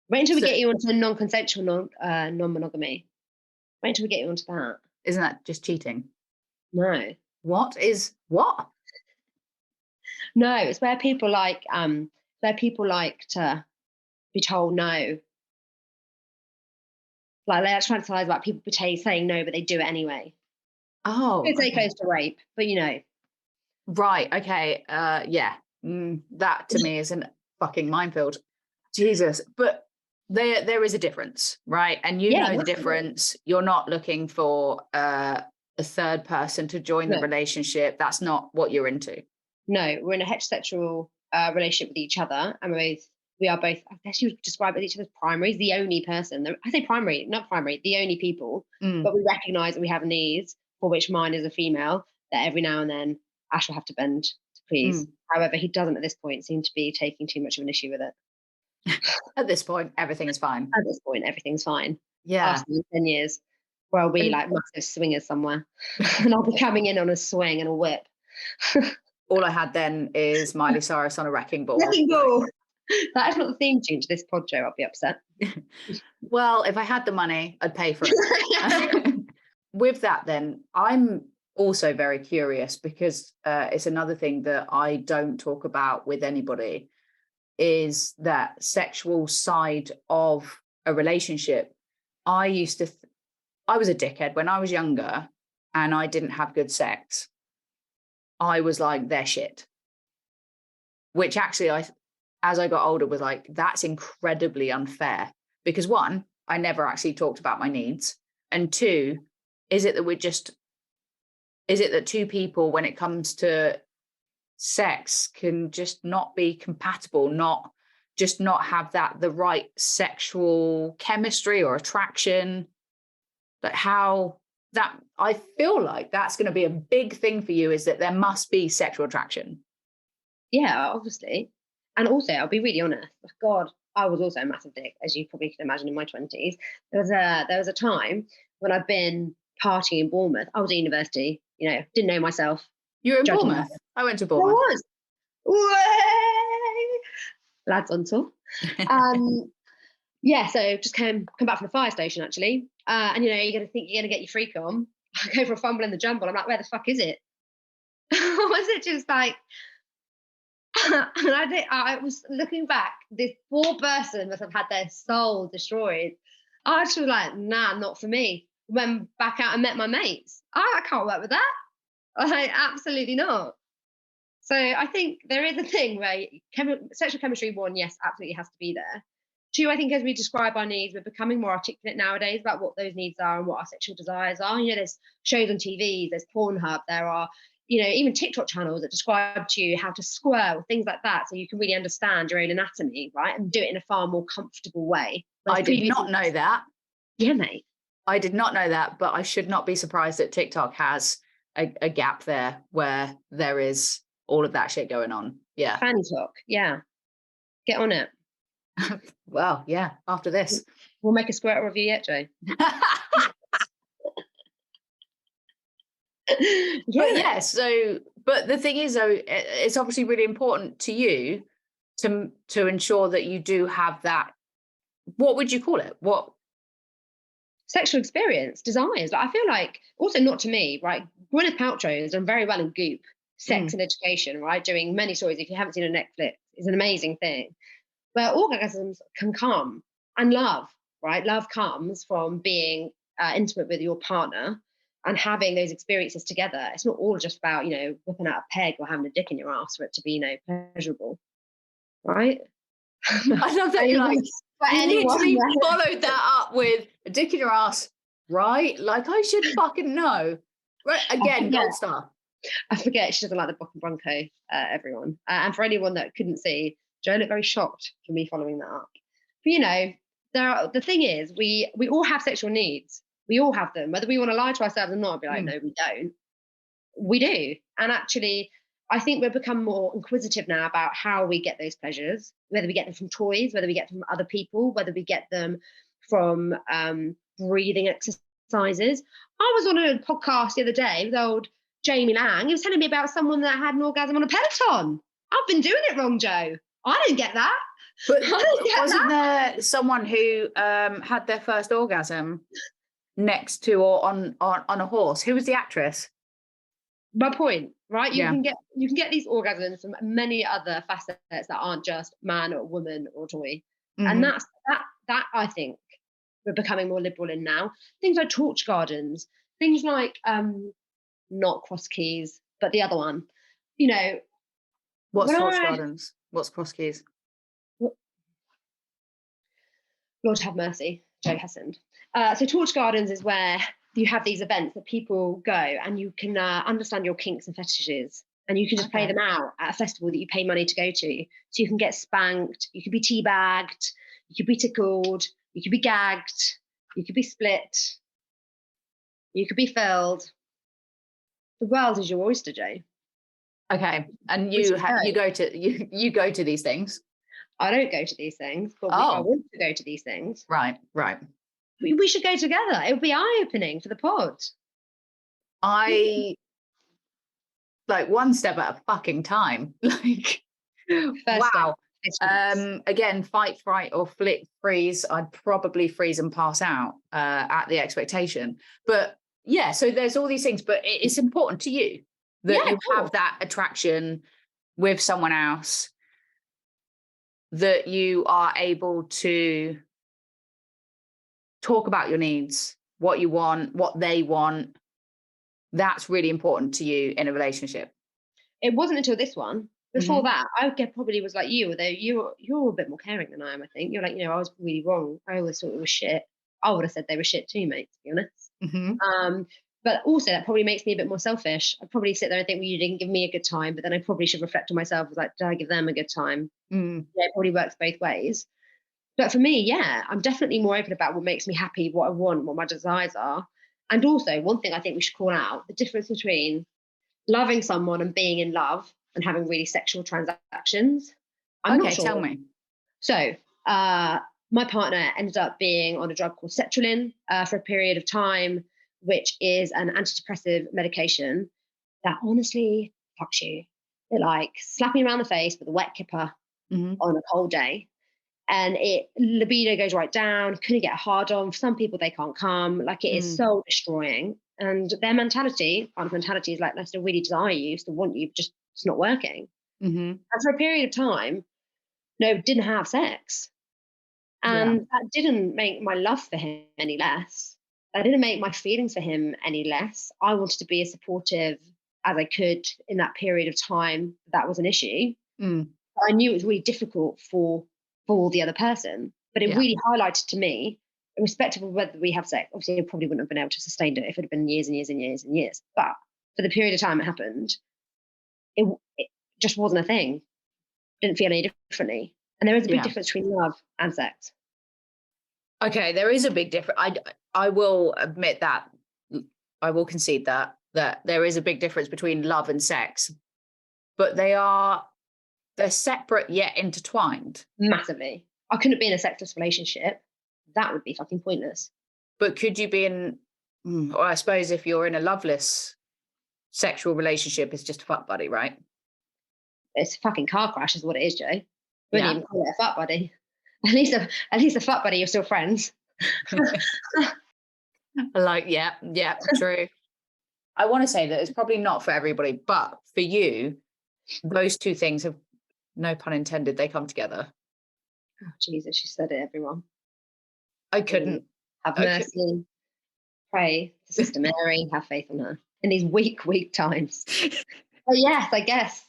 Wait until we get you onto non-consensual non-monogamy. Wait until we get you onto that. Isn't that just cheating? No. What? No, it's where people like to be told no. Like, let's fantasize about people saying no, but they do it anyway. Oh, it's close to rape, but Right. Okay. Yeah. That to me is a fucking minefield. Jesus. But there is a difference, right? And you know the difference. You're not looking for a third person to join the relationship. That's not what you're into. No, we're in a heterosexual relationship with each other, and we are both, I guess you would describe it as each other's primaries, the only person. I say primary, not primary, the only people. But we recognise that we have needs, for which mine is a female, that every now and then Ash will have to bend to please. However, he doesn't at this point seem to be taking too much of an issue with it. At this point, everything is fine. At this point, everything's fine. Yeah. After 10 years, where I'll be like massive swingers somewhere. And I'll be coming in on a swing and a whip. All I had then is Miley Cyrus on a wrecking ball. Wrecking ball. That is not the theme tune to this pod, Joe. I'll be upset. Well, if I had the money, I'd pay for it. With that, then, I'm also very curious, because it's another thing that I don't talk about with anybody, is that sexual side of a relationship. I was a dickhead when I was younger. and I didn't have good sex, I was like, they're shit. Which actually, as I got older, was like, that's incredibly unfair. Because one, I never actually talked about my needs. And two, is it that two people, when it comes to sex, can just not be compatible, not have the right sexual chemistry or attraction? Like how that, I feel like that's going to be a big thing for you, is that there must be sexual attraction. Yeah, obviously. And also, I'll be really honest. God, I was also a massive dick, as you probably can imagine, in my 20s. There was a time when I've been partying in Bournemouth. I was at university, didn't know myself. You were in Judging Bournemouth? I went to I Bournemouth. was. Way! Lads on tour. Yeah, so just come back from the fire station, actually. And you're going to think you're going to get your freak on. I go for a fumble in the jumble. I'm like, where the fuck is it? Was it just like, and I was looking back, this poor person must have had their soul destroyed. I was like, nah, not for me. Went back out and met my mates. I can't work with that. Like, absolutely not. So I think there is a thing where sexual chemistry, one, yes, absolutely has to be there. Two, I think as we describe our needs, we're becoming more articulate nowadays about what those needs are and what our sexual desires are. There's shows on TV, there's Pornhub, there are, even TikTok channels that describe to you how to squirt or things like that, so you can really understand your own anatomy, right? And do it in a far more comfortable way. I did not know that. Yeah, mate. I did not know that, but I should not be surprised that TikTok has a gap there where there is all of that shit going on. Yeah. Fanny talk. Yeah. Get on it. Well, yeah, after this. We'll make a squirt review yet, Joe. Yeah. But the thing is, though, it's obviously really important to you to ensure that you do have that. What would you call it? What? Sexual experience, desires. But I feel like, also not to me, right? Gwyneth Paltrow has done very well in Goop, Sex and Education, right? Doing many stories. If you haven't seen it on Netflix, it's an amazing thing. Where orgasms can come, and love, right? Love comes from being intimate with your partner and having those experiences together. It's not all just about, whipping out a peg or having a dick in your ass for it to be, pleasurable, right? I love that you literally followed that up with a dick in your ass, right? Like, I should fucking know. Right, again, gold star. I forget she doesn't like the Buck and Bronco, everyone. And for anyone that couldn't see, Joe looked very shocked for me following that up. But the thing is, we all have sexual needs. We all have them. Whether we want to lie to ourselves or not, I'd be like, no, we don't. We do. And actually, I think we've become more inquisitive now about how we get those pleasures, whether we get them from toys, whether we get them from other people, whether we get them from breathing exercises. I was on a podcast the other day with old Jamie Lang. He was telling me about someone that had an orgasm on a Peloton. I've been doing it wrong, Joe. I didn't get that. But wasn't there someone who had their first orgasm next to or on a horse? Who was the actress? My point, right? You can get these orgasms from many other facets that aren't just man or woman or toy. And that I think we're becoming more liberal in now. Things like torch gardens, things like not cross keys, but the other one. What's torch gardens? What's cross keys? Lord have mercy, Joe Hesson. So torch gardens is where you have these events that people go and you can understand your kinks and fetishes, and you can just play them out at a festival that you pay money to go to. So you can get spanked, you could be teabagged, you could be tickled, you could be gagged, you could be split, you could be filled. The world is your oyster, Joe. Okay, and you go to these things. I don't go to these things, but I want to go to these things. Right. We should go together. It would be eye-opening for the pod. Like one step at a fucking time. Like, wow. Again, fight, fright, or freeze. I'd probably freeze and pass out at the expectation. But yeah, so there's all these things, but it's important to you that you have that attraction with someone else, that you are able to talk about your needs, what you want, what they want, That's really important to you in a relationship. It wasn't until this one. Before that, probably was like you, although you're a bit more caring than I am, I think. You're like, I was really wrong. I always thought it was shit. I would have said they were shit too, mate, to be honest. But also that probably makes me a bit more selfish. I probably sit there and think, well, you didn't give me a good time, but then I probably should reflect on myself. Was like, did I give them a good time? Yeah, it probably works both ways. But for me, yeah, I'm definitely more open about what makes me happy, what I want, what my desires are. And also, one thing I think we should call out, the difference between loving someone and being in love and having really sexual transactions. I'm not sure. Tell me. So, my partner ended up being on a drug called sertraline for a period of time, which is an antidepressive medication that honestly fucks you. It like slapping you around the face with a wet kipper on a cold day. And libido goes right down, couldn't get hard on. For some people, they can't come. Like, it is so destroying. And their mentality is like, they still really desire you, still want you, just it's not working. And for a period of time, didn't have sex. And that didn't make my love for him any less. That didn't make my feelings for him any less. I wanted to be as supportive as I could in that period of time that was an issue. But I knew it was really difficult for the other person. But it really highlighted to me, irrespective of whether we have sex, obviously I probably wouldn't have been able to sustain it if it had been years and years and years and years. But for the period of time it happened, it just wasn't a thing. Didn't feel any differently. And there is a big difference between love and sex. Okay, there is a big difference. I will admit that. I will concede that there is a big difference between love and sex, but they're separate yet intertwined. Massively. I couldn't be in a sexless relationship. That would be fucking pointless. But could you be in, or I suppose if you're in a loveless sexual relationship, it's just a fuck buddy, right? It's a fucking car crash is what it is, Joe. Wouldn't even call it a fuck buddy. At least a fuck buddy, you're still friends. Like, true. I want to say that it's probably not for everybody, but for you, those two things have, no pun intended, they come together. Oh, Jesus, she said it, everyone. I couldn't. Have mercy. Pray to Sister Mary. Have faith in her in these weak times. But yes, I guess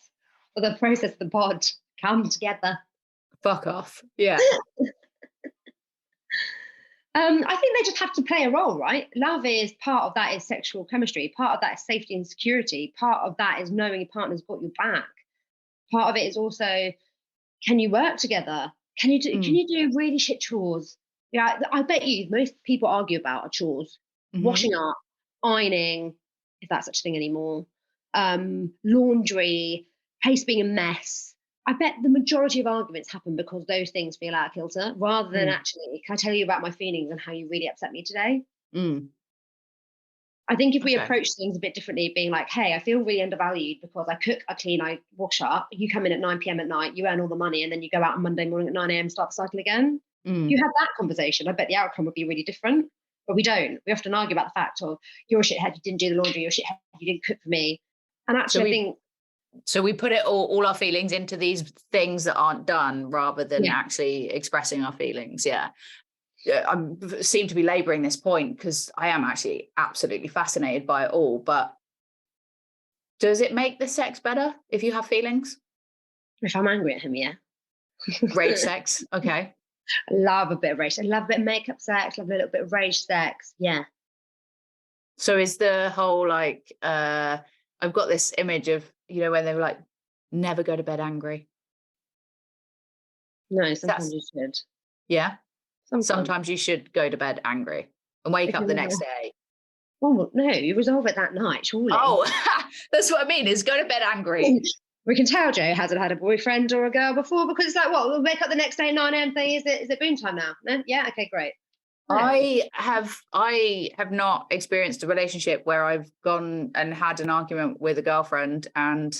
for the process of the pod, come together. Fuck off. Yeah. I think they just have to play a role, right? Love is part of that is sexual chemistry. Part of that is safety and security. Part of that is knowing your partner's got your back. Part of it is also, can you work together? Can you do really shit chores? Yeah, I bet you most people argue about are chores. Washing up, ironing, if that's such a thing anymore, laundry, place being a mess. I bet the majority of arguments happen because those things feel out of kilter, rather than actually, can I tell you about my feelings and how you really upset me today? I think if we approach things a bit differently, being like, hey, I feel really undervalued because I cook, I clean, I wash up. You come in at 9 p.m. at night, you earn all the money, and then you go out on Monday morning at 9 a.m. start the cycle again. You had that conversation, I bet the outcome would be really different. But we don't. We often argue about the fact of, you're a shithead, you didn't do the laundry, you're a shithead, you didn't cook for me. And actually, I think... So we put it all our feelings into these things that aren't done rather than actually expressing our feelings. I seem to be labouring this point because I am actually absolutely fascinated by it all. But does it make the sex better if you have feelings? If I'm angry at him, yeah. Rage sex, okay. I love a bit of rage. I love a bit of makeup sex, love a little bit of rage sex, yeah. So is the whole like, I've got this image of, when they were like, never go to bed angry. No, sometimes you should. Yeah? Sometimes you should go to bed angry and wake up the next day. Oh, no, you resolve it that night, surely. Oh, that's what I mean, is go to bed angry. We can tell Joe hasn't had a boyfriend or a girl before because it's like, we'll wake up the next day at 9 a.m. thing. Is it boom time now? No? Yeah, okay, great. I have not experienced a relationship where I've gone and had an argument with a girlfriend and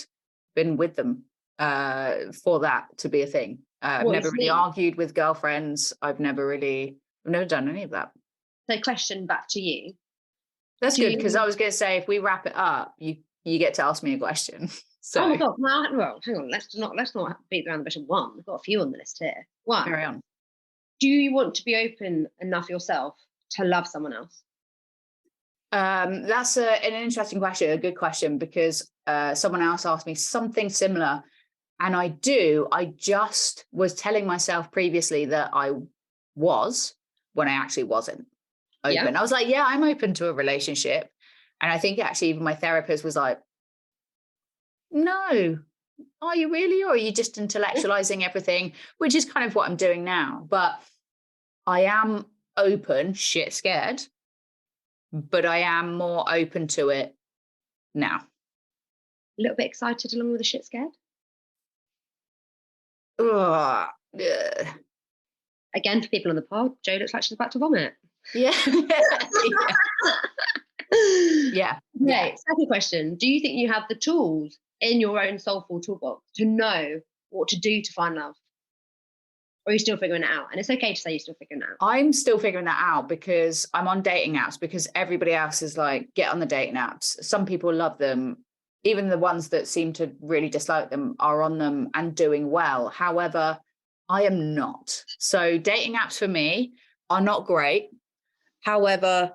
been with them for that to be a thing. I've never really argued with girlfriends. I've never done any of that. So question back to you. That's good, because I was going to say, if we wrap it up, you get to ask me a question. So. Oh my God, well, hang on, let's not beat around the bush of one. We've got a few on the list here. One. Carry on. Do you want to be open enough yourself to love someone else? That's an interesting question, a good question, because someone else asked me something similar. And I just was telling myself previously that I was, when I actually wasn't open. Yeah. I was like, yeah, I'm open to a relationship. And I think actually even my therapist was like, no, are you really? Or are you just intellectualizing everything? Which is kind of what I'm doing now. But I am open, shit scared, but I am more open to it now. A little bit excited along with the shit scared. Ugh, yeah. Again, for people on the pod, Jo looks like she's about to vomit. Yeah. Yeah. Okay, second question. Do you think you have the tools in your own soulful toolbox to know what to do to find love? Or are you still figuring it out? And it's okay to say you're still figuring it out. I'm still figuring that out because I'm on dating apps, because everybody else is like, get on the dating apps. Some people love them. Even the ones that seem to really dislike them are on them and doing well. However, I am not. So dating apps for me are not great. However,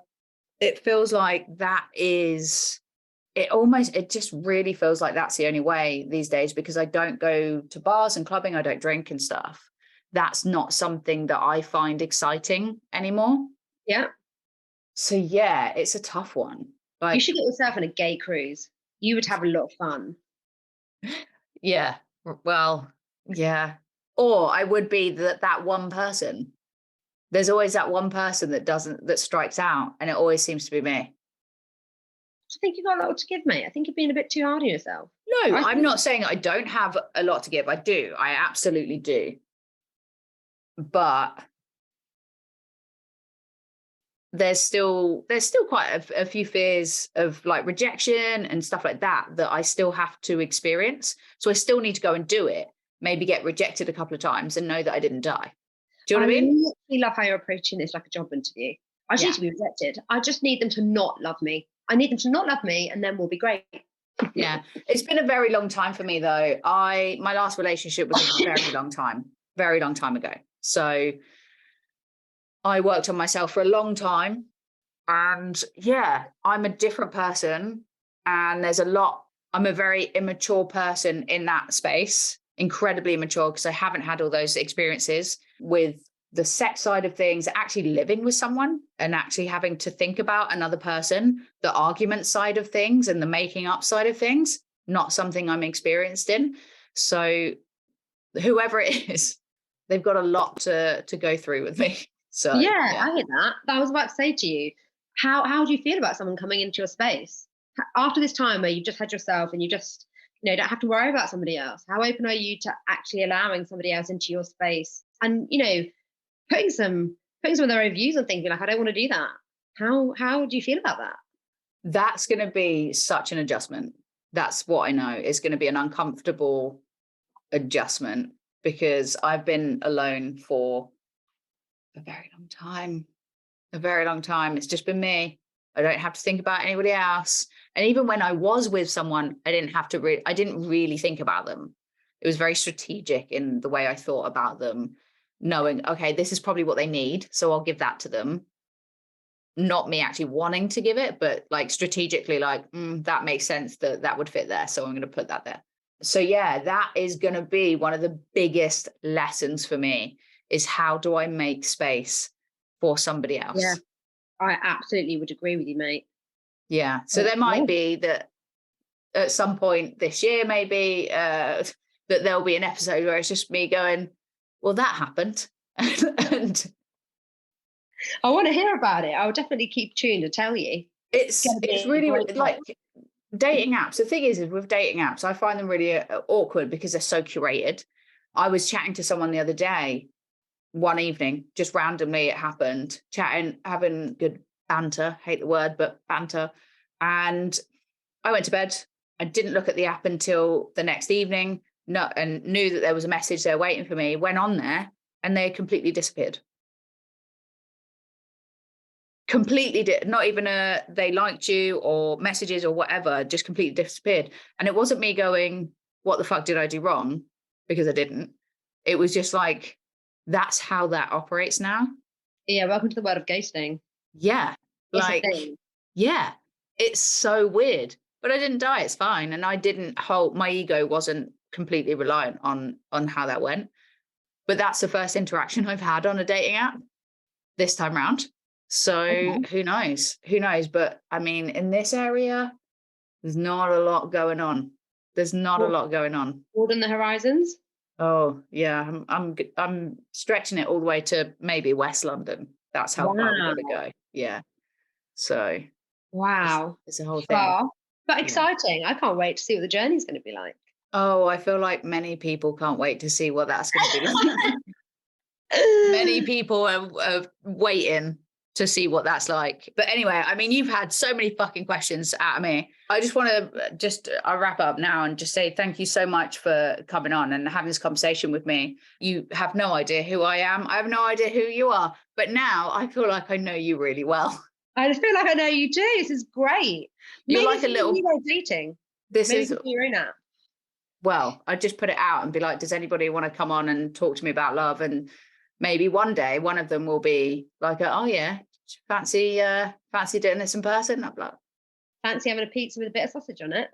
it feels like it just really feels like that's the only way these days, because I don't go to bars and clubbing, I don't drink and stuff. That's not something that I find exciting anymore. Yeah. So yeah, it's a tough one. Like, you should get yourself on a gay cruise. You would have a lot of fun. Yeah. Well, yeah. Or I would be that one person. There's always that one person that strikes out, and it always seems to be me. I think you've got a lot to give, mate. I think you're being a bit too hard on yourself. No, I'm not saying I don't have a lot to give. I do. I absolutely do. But there's still quite a few fears of like rejection and stuff like that I still have to experience. So I still need to go and do it, maybe get rejected a couple of times and know that I didn't die. Do you know what I mean? I love how you're approaching this like a job interview. I just need to be rejected. I just need them to not love me. I need them to not love me, and then we'll be great. Yeah. It's been a very long time for me though. My last relationship was a very long time ago. So I worked on myself for a long time, and yeah, I'm a different person, and I'm a very immature person in that space, incredibly immature, because I haven't had all those experiences with the sex side of things, actually living with someone and actually having to think about another person, the argument side of things and the making up side of things, not something I'm experienced in. So whoever it is, they've got a lot to go through with me. So yeah, I hear that. I was about to say to you, how do you feel about someone coming into your space after this time where you've just had yourself and you just don't have to worry about somebody else? How open are you to actually allowing somebody else into your space and putting some of their own views on things? You're like, I don't want to do that. How do you feel about that? That's going to be such an adjustment. That's what I know. It's going to be an uncomfortable adjustment, because I've been alone for a very long time. It's just been me. I don't have to think about anybody else. And even when I was with someone, I didn't really think about them. It was very strategic in the way I thought about them, knowing, okay, this is probably what they need, so I'll give that to them. Not me actually wanting to give it, but like strategically, like, that makes sense, that would fit there, so I'm going to put that there. So yeah, that is going to be one of the biggest lessons for me, is how do I make space for somebody else? Yeah, I absolutely would agree with you, mate. Yeah. So there might be that at some point this year, maybe that there'll be an episode where it's just me going, well, that happened. And I want to hear about it. I'll definitely keep tuned to tell you. It's really like dating apps. The thing is with dating apps, I find them really awkward because they're so curated. I was chatting to someone the other day, one evening, just randomly it happened, chatting, having good banter, hate the word, but banter. And I went to bed. I didn't look at the app until the next evening, and knew that there was a message there waiting for me, went on there, and they completely disappeared. Completely not even they liked you or messages or whatever, just completely disappeared. And it wasn't me going, what the fuck did I do wrong? Because I didn't. It was just like, that's how that operates now. Yeah, welcome to the world of ghosting. Yeah. It's like, Yeah, it's so weird. But I didn't die. It's fine. And I didn't my ego wasn't completely reliant on how that went. But that's the first interaction I've had on a dating app this time round. So Okay. who knows? Who knows? But I mean, in this area, there's not a lot going on. There's not a lot going on. Broaden the horizons. Oh yeah, I'm stretching it all the way to maybe West London. That's how far we're gonna go. Yeah. So Wow. it's a whole thing. Far, but Yeah. exciting. I can't wait to see what the journey's going to be like. Oh, I feel like many people can't wait to see what that's going to be like. Many people are waiting to see what that's like. But anyway, I mean, you've had so many fucking questions out of me. I just want to I'll wrap up now and just say thank you so much for coming on and having this conversation with me. You have no idea who I am. I have no idea who you are. But now I feel like I know you really well. I feel like I know you too. This is great. You're Maybe like a little... dating. This Maybe is... your own app. Well, I'd just put it out and be like, does anybody want to come on and talk to me about love? And maybe one day one of them will be like, oh yeah, fancy doing this in person. I'm like, fancy having a pizza with a bit of sausage on it.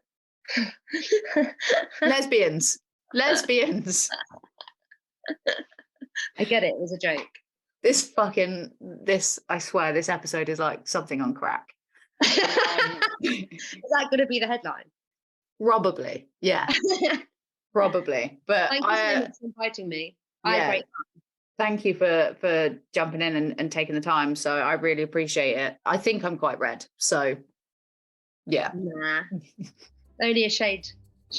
lesbians. I get it. It was a joke. I swear this episode is like something on crack. Is that going to be the headline? Probably, yeah. Probably. But thank you so much for inviting me. I had a great time. Thank you for jumping in and taking the time. So I really appreciate it. I think I'm quite red. So yeah. Nah. Only a shade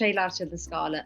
lighter than scarlet.